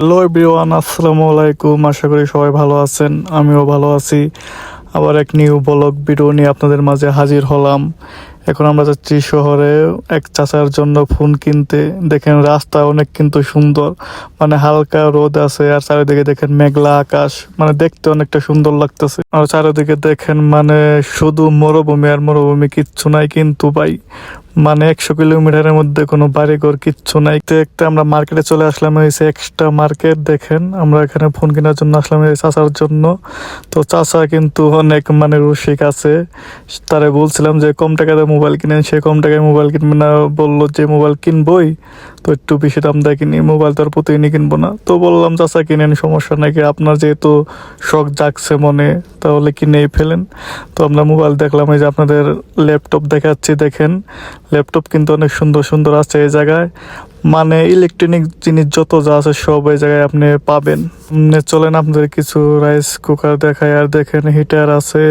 Hello everyone, আসসালামু আলাইকুম। আশা করি সবাই ভালো আছেন, আমিও ভালো আছি। আবার এক নিউ ব্লগ ভিডিও নিয়ে আপনাদের মাঝে হাজির হলাম। এখন আমরা যাচ্ছি শহরে এক চাচার জন্য ফোন কিনতে। দেখেন রাস্তা অনেক কিন্তু সুন্দর, মানে হালকা রোদ আছে আর চারিদিকে দেখেন মেঘলা আকাশ, মানে দেখতে অনেকটা সুন্দর লাগতেছে। আর চারিদিকে দেখেন মানে শুধু মরুভূমি আর মরুভূমি, কিচ্ছু নাই কিন্তু ভাই। মানে 100 কিলোমিটারের মধ্যে কোনো বাড়িঘর কিচ্ছু নাই। দেখতে আমরা মার্কেটে চলে আসলাম, হয়েছে এক্সট্রা মার্কেট। দেখেন আমরা এখানে ফোন কেনার জন্য আসলাম এই চাচার জন্য। তো চাচা কিন্তু অনেক মানে রসিক আছে। তারে বলছিলাম যে কম টাকাতে মোবাইল কিনেন, সে কম টাকায় মোবাইল কিনবে না, বললো যে মোবাইল কিনবই তো একটু বেশি দাম দিয়ে কিনি, মোবাইল তো আর প্রতিদিনই কিনবো না। তো বললাম চাচা কিনেন, সমস্যা নাকি, আপনার যেহেতু শখ জাগছে মনে, তাহলে কিনেই ফেলেন। তো আমরা মোবাইল দেখলাম, এই যে আপনাদের ল্যাপটপ দেখাচ্ছি। দেখেন ল্যাপটপ কিন্তু অনেক সুন্দর সুন্দর আছে এই জায়গায়। মানে ইলেকট্রনিক জিনিস যত যা আছে সব এই জায়গায় আপনি পাবেন। চলেন আপনাদের কিছু রাইস কুকার দেখায়। আর দেখেন হিটার আছে,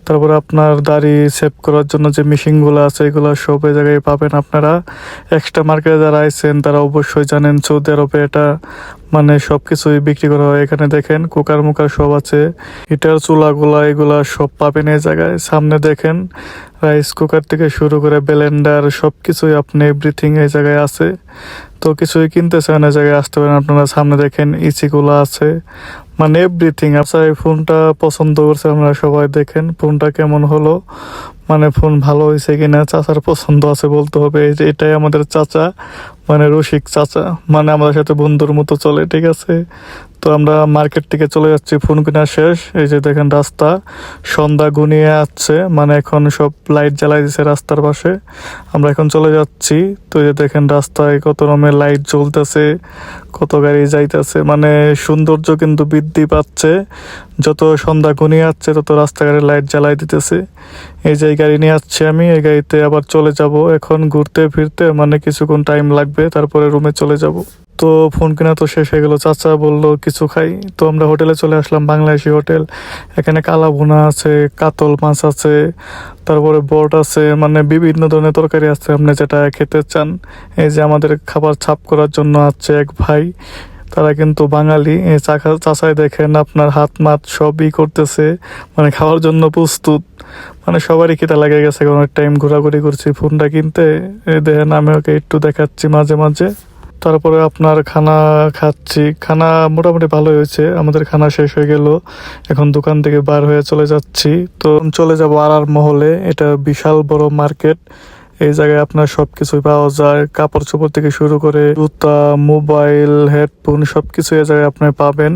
তারপরে আপনার দাড়ি সেভ করার জন্য যে মেশিনগুলো আছে এগুলো সব এই জায়গায় পাবেন আপনারা। এক্সট্রা মার্কেটে যারা আইছেন তারা অবশ্যই জানেন সৌদি আরবে এটা মানে সব কিছুই বিক্রি করা হয়। এখানে দেখেন কুকার মুকার সব আছে, হিটার চুলাগুলা এগুলা সব পাবেন এই জায়গায়। সামনে দেখেন রাইস কুকার থেকে শুরু করে ব্লেন্ডার সব কিছুই আপনি এভরিথিং এই জায়গায় আছে। তো কিছুই কিনতে চান এই জায়গায় আসতে পারেন আপনারা। সামনে দেখেন ইসিগুলো আছে, মানে এভরিথিং। আচ্ছা, এই ফোনটা পছন্দ করছে আপনারা সবাই। দেখেন ফোনটা কেমন হলো, মানে ফোন ভালো হয়েছে কিনা। চাচার পছন্দ আছে বলতে হবে, এই যে এটাই আমাদের চাচা, মানে রসিক চাচা, মানে আমাদের সাথে বন্ধুর মতো চলে, ঠিক আছে। তো আমরা মার্কেট থেকে চলে যাচ্ছি, ফোন কেনা শেষ। এই যে দেখেন রাস্তা সন্ধ্যা ঘনিয়ে আসছে, মানে এখন সব লাইট জ্বালাই দিছে রাস্তার পাশে। আমরা এখন চলে যাচ্ছি। তো এই যে দেখেন রাস্তায় কত রকমের লাইট জ্বলতেছে, কত গাড়ি যাইতেছে, মানে সৌন্দর্য কিন্তু বৃদ্ধি পাচ্ছে। যত সন্ধ্যা ঘনিয়ে যাচ্ছে তত রাস্তাঘাটে লাইট জ্বালাই দিতেছে। এই যে এই গাড়ি নিয়ে আসছি আমি, এই গাড়িতে আবার চলে যাব এখন ঘুরতে ফিরতে, মানে কিছুক্ষণ টাইম লাগবে, তারপরে রুমে চলে যাব। তো ফোন কেনা তো শেষ হয়ে গেল, চাচা বললো কিছু খাই। তো আমরা হোটেলে চলে আসলাম, বাংলাদেশি হোটেল। এখানে কালা ভুনা আছে, কাতল মাছ আছে, তারপরে বট আছে, মানে বিভিন্ন ধরনের তরকারি আছে আপনি যেটা খেতে চান। এই যে আমাদের খাবার ছাপ করার জন্য আছে এক ভাই, তারা কিন্তু বাঙালি। এই চাচাই দেখেন আপনার হাত মাত সবই করতেছে, মানে খাওয়ার জন্য প্রস্তুত। মানে সবারই খিদা লেগে গেছে, অনেক টাইম ঘোরাঘুরি করছি ফোনটা কিনতে। এই দেখেন আমি ওকে একটু দেখাচ্ছি মাঝে মাঝে। তারপরে আপনার খানা খাচ্ছি, খানা মোটামুটি ভালোই হয়েছে। আমাদের খানা শেষ হয়ে গেল, এখন দোকান থেকে বার হয়ে চলে যাচ্ছি। তো চলে যাব আর মহলে, এটা বিশাল বড় মার্কেট। এই জায়গায় আপনার সবকিছুই পাওয়া যায়, কাপড় চোপড় থেকে শুরু করে জুতা, মোবাইল, হেডফোন সবকিছু এই জায়গায় আপনি পাবেন।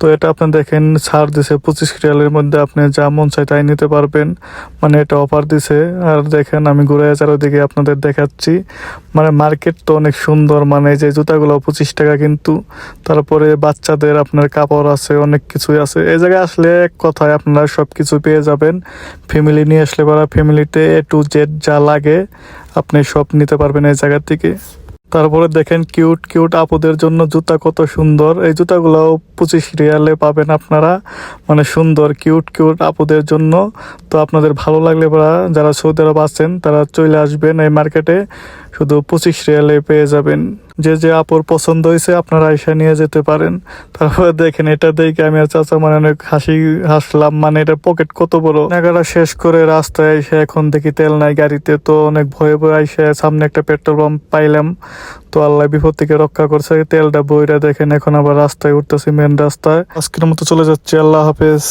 তো এটা আপনি দেখেন ছাড় দিছে 25 রিয়ালের মধ্যে, আপনি যা মন চাই তাই নিতে পারবেন, মানে এটা অফার দিছে। আর দেখেন আমি ঘুরে চারদিকে আপনাদের দেখাচ্ছি, মানে মার্কেট তো অনেক সুন্দর। মানে যে জুতাগুলো 25 টাকা কিন্তু। তারপরে বাচ্চাদের আপনার কাপড় আছে, অনেক কিছুই আছে এই জায়গায় আসলে। এক কথায় আপনারা সব কিছু পেয়ে যাবেন। ফ্যামিলি নিয়ে আসলে পরে ফ্যামিলিতে এ টু জেড যা লাগে আপনি সব নিতে পারবেন এই জায়গা থেকে। তারপরে দেখেন কিউট কিউট আপুদের জন্য জুতা কত সুন্দর, এই জুতাগুলোও 25 রিয়ালে পাবেন আপনারা, মানে সুন্দর কিউট কিউট আপুদের জন্য। তো আপনাদের ভালো লাগলে বা যারা সৌদি আরব আছেন তারা চলে আসবেন এই মার্কেটে, শুধু 25 রিয়ালে পেয়ে যাবেন। যে যে আপুর পছন্দ হয়েছে আপনারা আইসা নিয়ে যেতে পারেন। তারপরে দেখেন এটা দেখে আমি আর চাচা মানে অনেক হাসলাম, মানে এটা পকেট কত বড়। কেনাকাটা শেষ করে রাস্তায় এসে এখন দেখি তেল নাই গাড়িতে, তো অনেক ভয়ে ভয়ে আইসে সামনে একটা পেট্রোল পাম্প পাইলাম। তো আল্লাহ বিপদ থেকে রক্ষা করছে, তেলটা বইরা দেখেন এখন আবার রাস্তায় উঠতেছি, মেন রাস্তায়। আজকের মতো চলে যাচ্ছি, আল্লাহ হাফেজ।